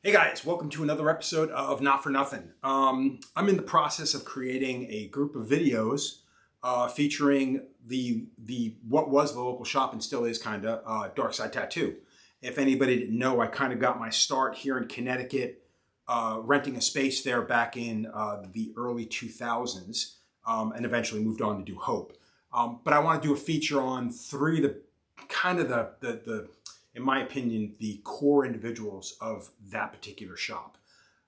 Hey guys, welcome to another episode of Not For Nothing. I'm in the process of creating a group of videos featuring the what was the local shop and still is Dark Side Tattoo. If anybody didn't know, I kind of got my start here in Connecticut, renting a space there back in the early 2000s, and eventually moved on to do Hope. But I want to do a feature on three of the in my opinion, the core individuals of that particular shop.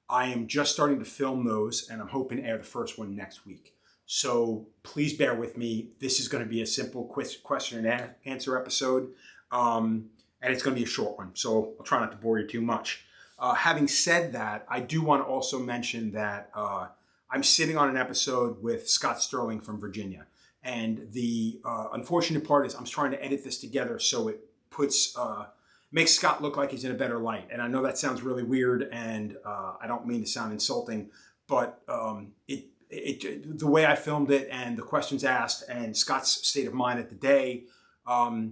I am just starting to film those, and I'm hoping to air the first one next week. So please bear with me. This is going to be a simple question and answer episode, and it's going to be a short one, so I'll try not to bore you too much. Having said that, I do want to also mention that I'm sitting on an episode with Scott Sterling from Virginia. And the unfortunate part is I'm trying to edit this together so it makes Scott look like he's in a better light. And I know that sounds really weird, and I don't mean to sound insulting, but the way I filmed it and the questions asked and Scott's state of mind at the day I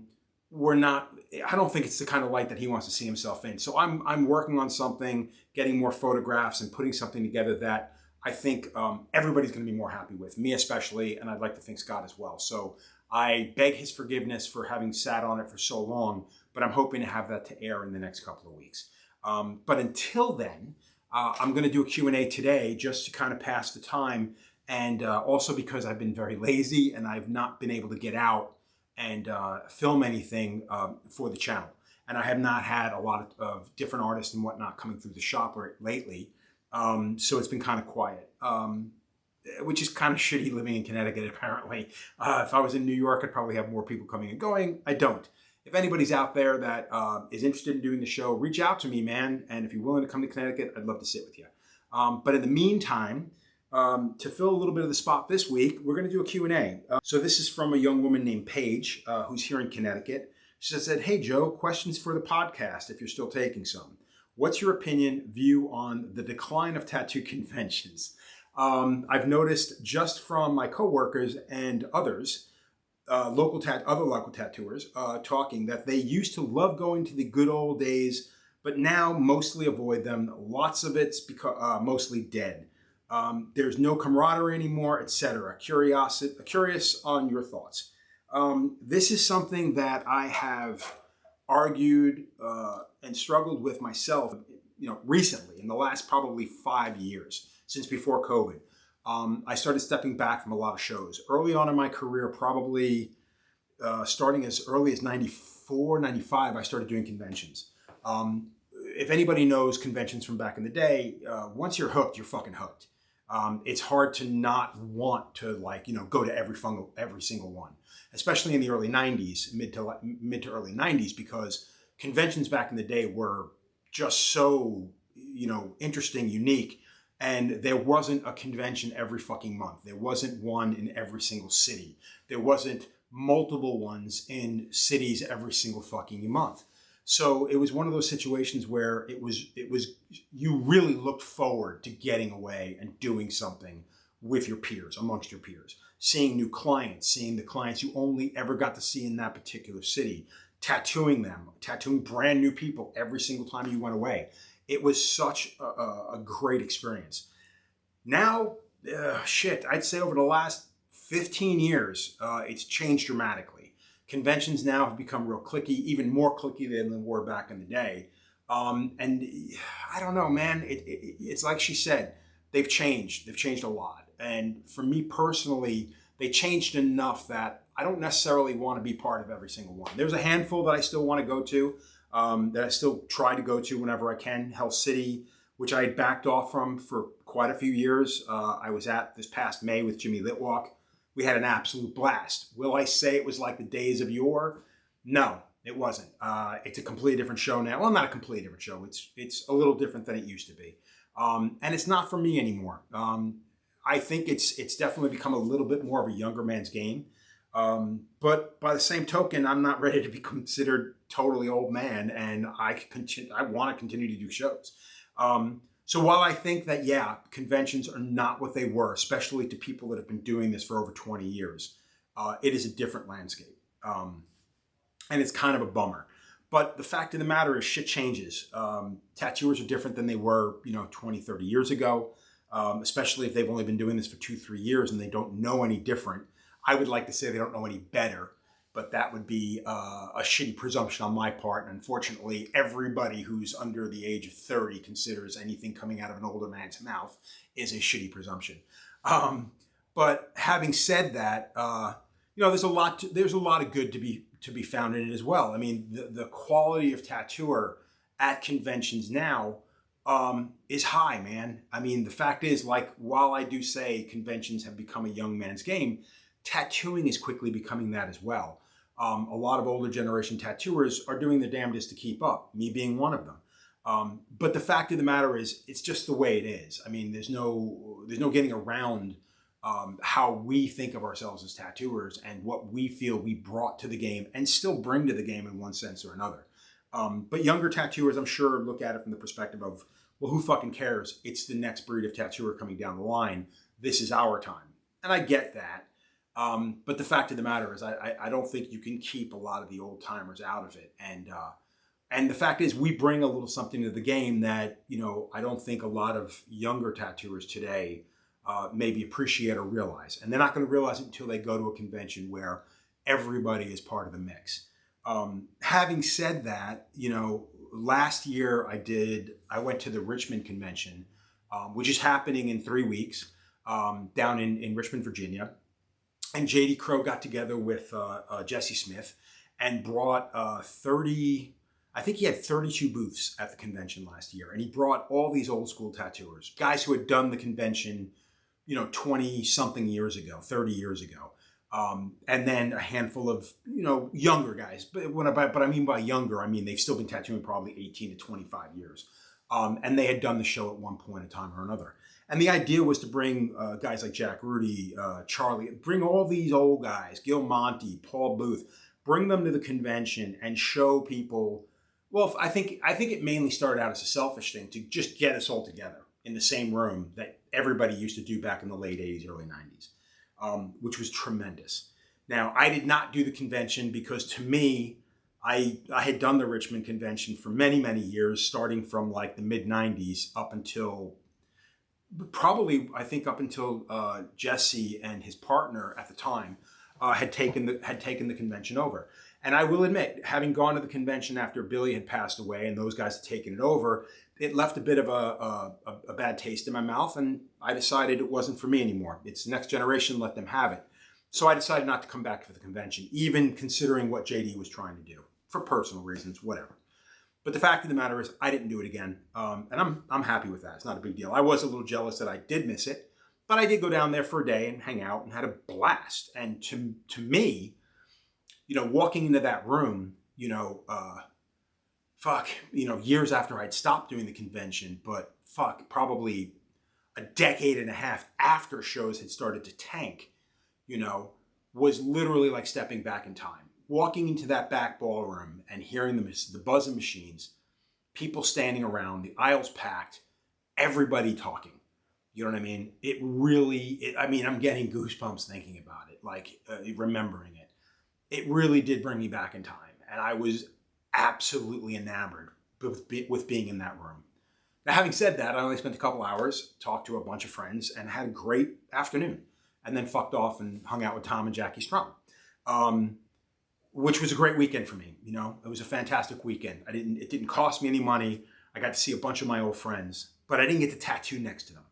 don't think it's the kind of light that he wants to see himself in. So I'm working on something, getting more photographs and putting something together that I think everybody's going to be more happy with, me especially, and I'd like to think Scott as well. So I beg his forgiveness for having sat on it for so long, but I'm hoping to have that to air in the next couple of weeks. But until then, I'm going to do a Q&A today just to kind of pass the time, and also because I've been very lazy and I've not been able to get out and film anything for the channel. And I have not had a lot of different artists and whatnot coming through the shop lately. So it's been kind of quiet, which is kind of shitty living in Connecticut, apparently. If I was in New York, I'd probably have more people coming and going. I don't. If anybody's out there that is interested in doing the show, reach out to me, man. And if you're willing to come to Connecticut, I'd love to sit with you. But in the meantime, to fill a little bit of the spot this week, we're going to do a Q&A. So this is from a young woman named Paige, who's here in Connecticut. She said, "Hey, Joe, questions for the podcast, if you're still taking some. What's your view on the decline of tattoo conventions? I've noticed just from my coworkers and others, other local tattooers, talking that they used to love going to the good old days, but now mostly avoid them. Lots of it's mostly dead. There's no camaraderie anymore, etc. Curious on your thoughts." This is something that I have argued and struggled with myself, recently, in the last probably 5 years, since before COVID. I started stepping back from a lot of shows. Early on in my career, probably starting as early as 94, 95, I started doing conventions. If anybody knows conventions from back in the day, once you're hooked, you're fucking hooked. It's hard to not want to go to every single one, especially in the early 90s, mid to early 90s, because conventions back in the day were just so, interesting, unique. And there wasn't a convention every fucking month. There wasn't one in every single city. There wasn't multiple ones in cities every single fucking month. So it was one of those situations where it was you really looked forward to getting away and doing something with your peers, amongst your peers, seeing new clients, seeing the clients you only ever got to see in that particular city, tattooing brand new people every single time you went away. It was such a great experience. Now, I'd say over the last 15 years, it's changed dramatically. Conventions now have become real cliquey, even more cliquey than they were back in the day. And I don't know, man, it's like she said, they've changed a lot. And for me personally, they changed enough that I don't necessarily want to be part of every single one. There's a handful that I still want to go to, that I still try to go to whenever I can. Hell City, which I had backed off from for quite a few years. I was at this past May with Jimmy Litwalk. We had an absolute blast. Will I say it was like the days of yore? No, it wasn't. It's a completely different show now. Well, not a completely different show. It's a little different than it used to be. And it's not for me anymore. I think it's definitely become a little bit more of a younger man's game. But by the same token, I'm not ready to be considered totally old man, and I want to continue to do shows. So while I think that, conventions are not what they were, especially to people that have been doing this for over 20 years, it is a different landscape. And it's kind of a bummer. But the fact of the matter is shit changes. Tattooers are different than they were, 20, 30 years ago, especially if they've only been doing this for 2, 3 years and they don't know any different. I would like to say they don't know any better, but that would be a shitty presumption on my part. And unfortunately, everybody who's under the age of 30 considers anything coming out of an older man's mouth is a shitty presumption. But having said that, there's a lot of good to be found in it as well. I mean, the quality of tattooer at conventions now is high, man. I mean, the fact is, like, while I do say conventions have become a young man's game, tattooing is quickly becoming that as well. A lot of older generation tattooers are doing their damnedest to keep up, me being one of them. But the fact of the matter is, it's just the way it is. I mean, there's no getting around how we think of ourselves as tattooers and what we feel we brought to the game and still bring to the game in one sense or another. But younger tattooers, I'm sure, look at it from the perspective of, well, who fucking cares? It's the next breed of tattooer coming down the line. This is our time. And I get that. But the fact of the matter is, I don't think you can keep a lot of the old timers out of it. And the fact is, we bring a little something to the game that, I don't think a lot of younger tattooers today maybe appreciate or realize. And they're not going to realize it until they go to a convention where everybody is part of the mix. Having said that, last year I went to the Richmond convention, which is happening in 3 weeks down in Richmond, Virginia. And JD Crow got together with Jesse Smith and brought 30, I think he had 32 booths at the convention last year. And he brought all these old school tattooers, guys who had done the convention, 20 something years ago, 30 years ago. And then a handful of, younger guys. But I mean by younger, I mean they've still been tattooing probably 18 to 25 years. And they had done the show at one point in time or another. And the idea was to bring guys like Jack Rudy, Charlie, bring all these old guys, Gil Monty, Paul Booth, bring them to the convention and show people. Well, I think it mainly started out as a selfish thing to just get us all together in the same room that everybody used to do back in the late 80s, early 90s, which was tremendous. Now, I did not do the convention because to me, I had done the Richmond convention for many, many years, starting from like the mid 90s up until probably, I think up until Jesse and his partner at the time had taken the convention over. And I will admit, having gone to the convention after Billy had passed away and those guys had taken it over, it left a bit of a bad taste in my mouth, and I decided it wasn't for me anymore. It's the next generation, let them have it. So I decided not to come back for the convention, even considering what JD was trying to do, for personal reasons, whatever. But the fact of the matter is, I didn't do it again, and I'm happy with that. It's not a big deal. I was a little jealous that I did miss it, but I did go down there for a day and hang out and had a blast. And to me, walking into that room, years after I'd stopped doing the convention, but probably a decade and a half after shows had started to tank, was literally like stepping back in time. Walking into that back ballroom and hearing the buzz of machines, people standing around, the aisles packed, everybody talking. You know what I mean? It really, I'm getting goosebumps thinking about it, like remembering it. It really did bring me back in time. And I was absolutely enamored with being in that room. Now, having said that, I only spent a couple hours, talked to a bunch of friends, and had a great afternoon. And then fucked off and hung out with Tom and Jackie Strum. Which was a great weekend for me. It was a fantastic weekend. It didn't cost me any money. I got to see a bunch of my old friends, but I didn't get to tattoo next to them.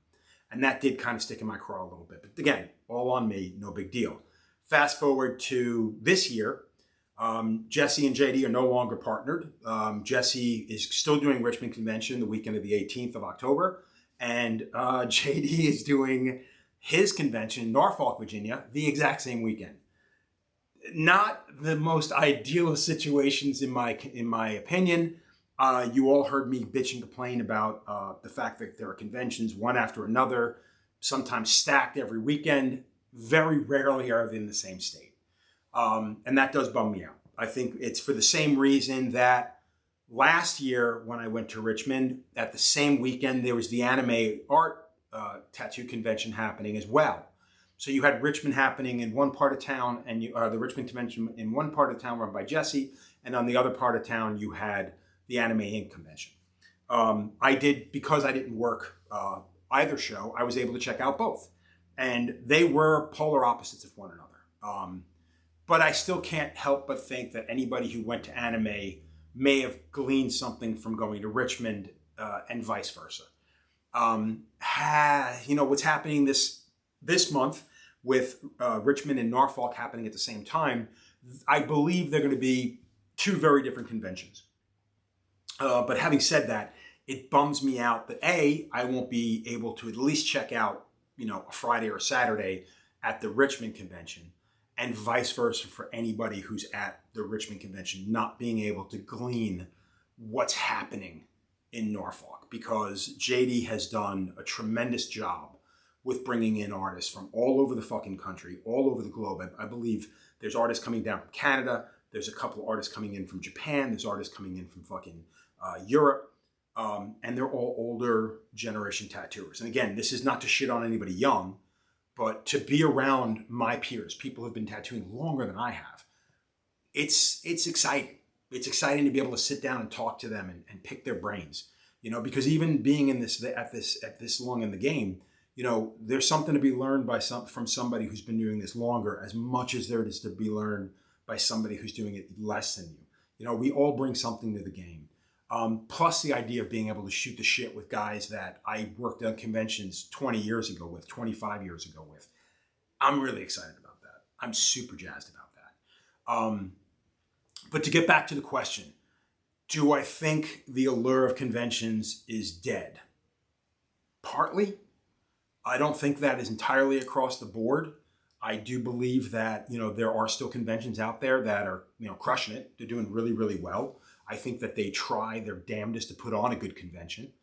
And that did kind of stick in my craw a little bit. But again, all on me, no big deal. Fast forward to this year, Jesse and JD are no longer partnered. Jesse is still doing Richmond Convention the weekend of the 18th of October. And JD is doing his convention in Norfolk, Virginia, the exact same weekend. Not the most ideal of situations in my opinion. You all heard me bitch and complain about the fact that there are conventions one after another, sometimes stacked every weekend. Very rarely are they in the same state. And that does bum me out. I think it's for the same reason that last year when I went to Richmond, at the same weekend, there was the anime art tattoo convention happening as well. So you had Richmond happening in one part of town, and the Richmond convention in one part of town run by Jesse, and on the other part of town you had the Anime Inc. convention. Because I didn't work either show, I was able to check out both. And they were polar opposites of one another. But I still can't help but think that anybody who went to anime may have gleaned something from going to Richmond and vice versa. What's happening this month with Richmond and Norfolk happening at the same time, I believe they're going to be two very different conventions. But having said that, it bums me out that I won't be able to at least check out, a Friday or Saturday at the Richmond convention, and vice versa for anybody who's at the Richmond convention not being able to glean what's happening in Norfolk, because JD has done a tremendous job with bringing in artists from all over the fucking country, all over the globe. I believe there's artists coming down from Canada. There's a couple of artists coming in from Japan. There's artists coming in from fucking Europe. And they're all older generation tattooers. And again, this is not to shit on anybody young, but to be around my peers, people who've been tattooing longer than I have, it's exciting. It's exciting to be able to sit down and talk to them and pick their brains, because even being in at this long in the game, there's something to be learned from somebody who's been doing this longer, as much as there is to be learned by somebody who's doing it less than you. We all bring something to the game. Plus the idea of being able to shoot the shit with guys that I worked on conventions 20 years ago with, 25 years ago with. I'm really excited about that. I'm super jazzed about that. But to get back to the question, do I think the allure of conventions is dead? Partly. I don't think that is entirely across the board. I do believe that, there are still conventions out there that are, crushing it. They're doing really, really well. I think that they try their damnedest to put on a good convention.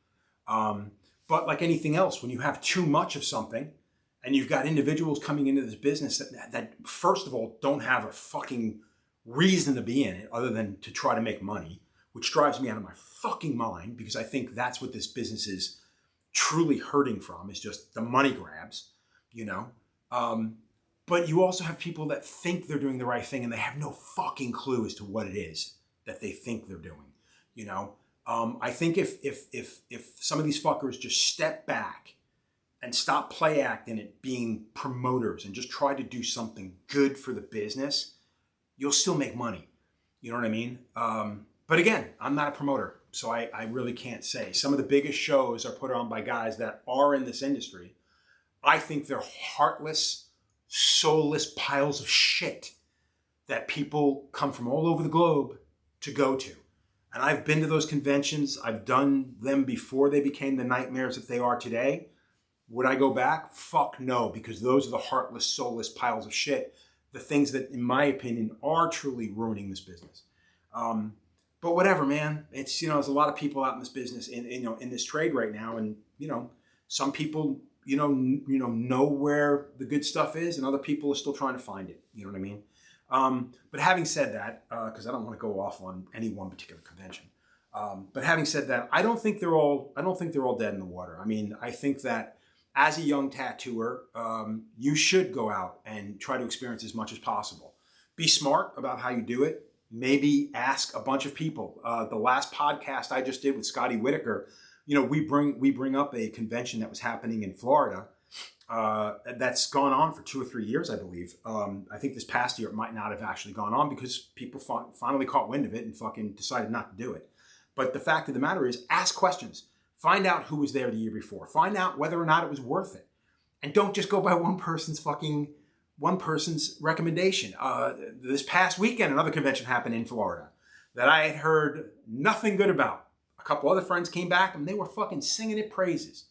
But like anything else, when you have too much of something and you've got individuals coming into this business that first of all, don't have a fucking reason to be in it other than to try to make money, which drives me out of my fucking mind, because I think that's what this business is truly hurting from, is just the money grabs, But you also have people that think they're doing the right thing and they have no fucking clue as to what it is that they think they're doing, I think if some of these fuckers just step back and stop play acting at being promoters and just try to do something good for the business, you'll still make money. You know what I mean? But again, I'm not a promoter, so I really can't say. Some of the biggest shows are put on by guys that are in this industry. I think they're heartless, soulless piles of shit that people come from all over the globe to go to. And I've been to those conventions. I've done them before they became the nightmares that they are today. Would I go back? Fuck no, because those are the heartless, soulless piles of shit. The things that, in my opinion, are truly ruining this business. But whatever, man. It's, there's a lot of people out in this business, in this trade right now. And, some people, know where the good stuff is, and other people are still trying to find it. You know what I mean? But having said that, because I don't want to go off on any one particular convention. But having said that, I don't think they're all dead in the water. I mean, I think that as a young tattooer, you should go out and try to experience as much as possible. Be smart about how you do it. Maybe ask a bunch of people. The last podcast I just did with Scotty Whitaker, we bring up a convention that was happening in Florida. That's gone on for 2 or 3 years, I believe. I think this past year it might not have actually gone on because people finally caught wind of it and fucking decided not to do it. But the fact of the matter is, ask questions. Find out who was there the year before. Find out whether or not it was worth it. And don't just go by one person's recommendation. This past weekend, another convention happened in Florida that I had heard nothing good about. A couple other friends came back and they were fucking singing it praises.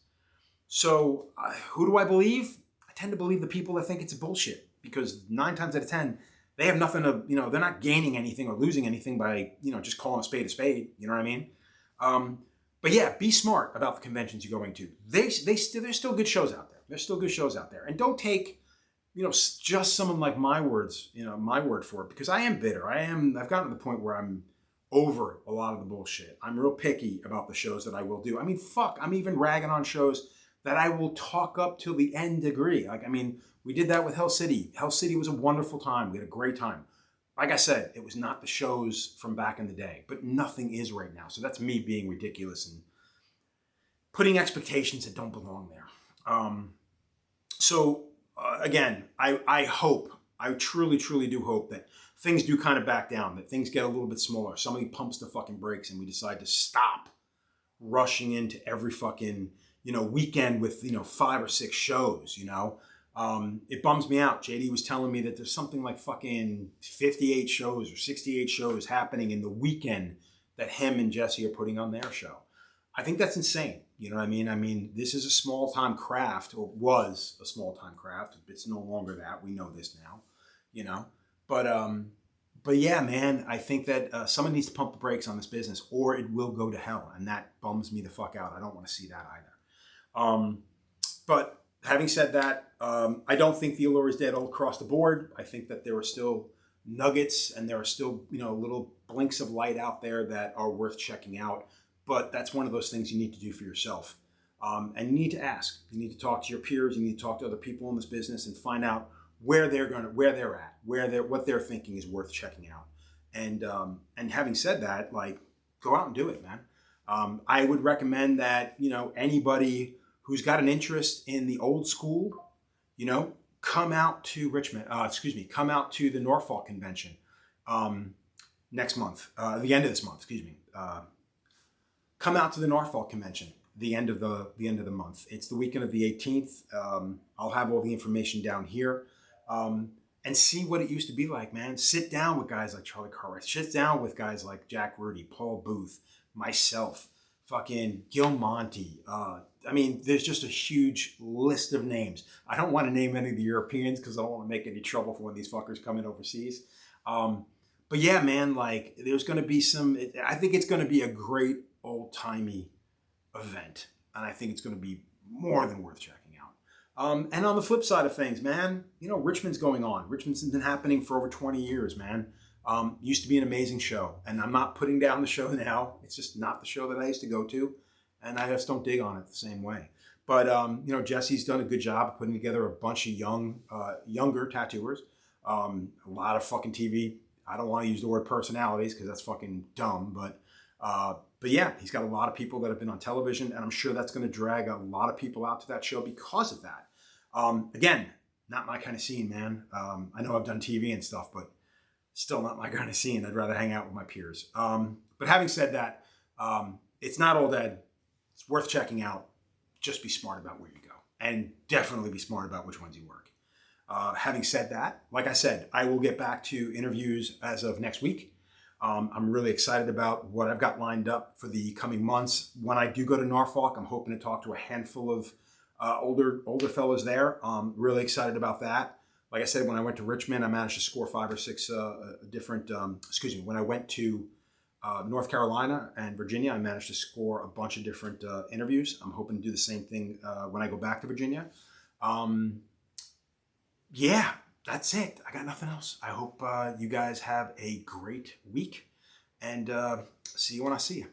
So who do I believe? I tend to believe the people that think it's bullshit, because 9 times out of 10, they have nothing to, they're not gaining anything or losing anything by, just calling a spade a spade. You know what I mean? But yeah, be smart about the conventions you're going to. There's still good shows out there. There's still good shows out there. And don't take, just someone like my word for it, because I am bitter. I've gotten to the point where I'm over a lot of the bullshit. I'm real picky about the shows that I will do. I mean, fuck, I'm even ragging on shows that I will talk up till the end degree. We did that with Hell City. Hell City was a wonderful time. We had a great time. like I said, it was not the shows from back in the day, but nothing is right now. So that's me being ridiculous and putting expectations that don't belong there. Again, I hope, I truly, truly do hope that things do kind of back down, that things get a little bit smaller. Somebody pumps the fucking brakes and we decide to stop rushing into every fucking, weekend with, 5 or 6 shows, It bums me out. JD was telling me that there's something like fucking 58 shows or 68 shows happening in the weekend that him and Jesse are putting on their show. I think that's insane. You know what I mean? I mean, this is a small-time craft, or was a small-time craft. It's no longer that. We know this now, But yeah, man, I think that someone needs to pump the brakes on this business or it will go to hell. And that bums me the fuck out. I don't want to see that either. But having said that, I don't think the allure is dead all across the board. I think that there are still nuggets and there are still, little blinks of light out there that are worth checking out. But that's one of those things you need to do for yourself. And you need to ask. You need to talk to your peers. You need to talk to other people in this business and find out where they're at, what they're thinking is worth checking out. And having said that, go out and do it, man. I would recommend that, anybody who's got an interest in the old school, come out to Richmond, come out to the Norfolk convention next month, the end of this month, come out to the Norfolk convention, the end of the month. It's the weekend of the 18th. I'll have all the information down here. And see what it used to be like, man. Sit down with guys like Charlie Cartwright. Sit down with guys like Jack Rudy, Paul Booth, myself, fucking Gil Monty. There's just a huge list of names. I don't want to name any of the Europeans because I don't want to make any trouble for when these fuckers come in overseas. But yeah, man, there's going to be I think it's going to be a great old-timey event. And I think it's going to be more than worth checking out. And on the flip side of things, man, Richmond's going on. Richmond's been happening for over 20 years, man. Used to be an amazing show. And I'm not putting down the show now. It's just not the show that I used to go to. And I just don't dig on it the same way. But, Jesse's done a good job of putting together a bunch of younger tattooers. A lot of fucking TV. I don't want to use the word personalities because that's fucking dumb. But yeah, he's got a lot of people that have been on television. And I'm sure that's going to drag a lot of people out to that show because of that. Again, not my kind of scene, man. I know I've done TV and stuff, but still not my kind of scene. I'd rather hang out with my peers. But having said that, it's not all dead. It's worth checking out. Just be smart about where you go. And definitely be smart about which ones you work. Having said that, like I said, I will get back to interviews as of next week. I'm really excited about what I've got lined up for the coming months. When I do go to Norfolk, I'm hoping to talk to a handful of older fellows there. Really excited about that. Like I said, when I went to Richmond, I managed to score 5 or 6 different, when I went to North Carolina and Virginia, I managed to score a bunch of different interviews. I'm hoping to do the same thing when I go back to Virginia. Yeah, that's it. I got nothing else. I hope you guys have a great week and see you when I see you.